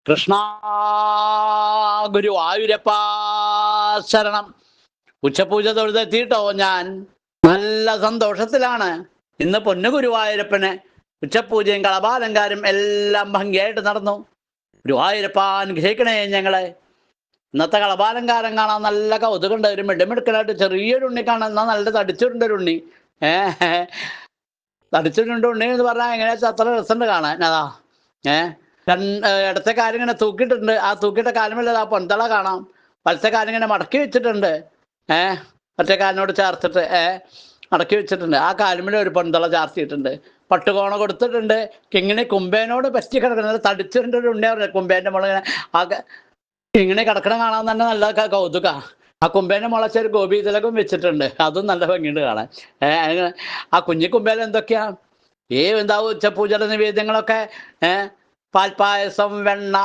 കൃഷ്ണ ഗുരുവായൂരപ്പ ശരണം. ഉച്ചപൂജ തൊഴുതെത്തിയിട്ടോ ഞാൻ നല്ല സന്തോഷത്തിലാണ്. ഇന്ന് പൊന്നു ഗുരുവായൂരപ്പന് ഉച്ചപൂജയും കളഭാലങ്കാരം എല്ലാം ഭംഗിയായിട്ട് നടന്നു. ഗുരുവായൂരപ്പ അനുഗ്രഹിക്കണേ ഞങ്ങളെ. ഇന്നത്തെ കളഭാലങ്കാരം കാണാൻ നല്ല കൗതുകമുണ്ട്. ഒരു മിടുമിടുക്കനായിട്ട് ചെറിയൊരു ഉണ്ണി കാണാൻ, എന്നാൽ നല്ല തടിച്ചിട്ടുണ്ട് ഉണ്ണി. തടിച്ചിട്ടുണ്ട് ഉണ്ണി എന്ന് പറഞ്ഞാൽ എങ്ങനെയാ വെച്ചാൽ അത്ര രസമുണ്ട് കാണാൻ. അതാ ഇടത്തെ കാര്യം ഇങ്ങനെ തൂക്കിയിട്ടുണ്ട്. ആ തൂക്കിയിട്ട കാലമല്ല ആ പൊന്തള കാണാം. വലത്തെ കാര്യം ഇങ്ങനെ മടക്കി വെച്ചിട്ടുണ്ട്. മറ്റേ കാലിനോട് ചേർത്തിട്ട് മടക്കി വെച്ചിട്ടുണ്ട്. ആ കാലുമിൽ ഒരു പൊന്തള ചാർത്തിയിട്ടുണ്ട്. പട്ടുകോണ കൊടുത്തിട്ടുണ്ട്. കിങ്ങിണി കുമ്പേനോട് പറ്റി കിടക്കുന്നത് തടിച്ചിട്ടുണ്ട് ഒരു ഉണ്ണി പറഞ്ഞത്. കുമ്പേന്റെ മുളക് ആ കിങ്ങിണി കിടക്കണ കാണാൻ തന്നെ നല്ല കൗതുക. ആ കുമ്പേന്റെ മുളച്ചൊരു ഗോപി തിലകം വെച്ചിട്ടുണ്ട്. അതും നല്ല ഭംഗിയുണ്ട് കാണാൻ. ആ കുഞ്ഞി കുമ്പേല എന്തൊക്കെയാ എന്താവും ഉച്ചപൂജയുടെ നിവേദ്യങ്ങളൊക്കെ പാൽപ്പായസം, വെണ്ണ,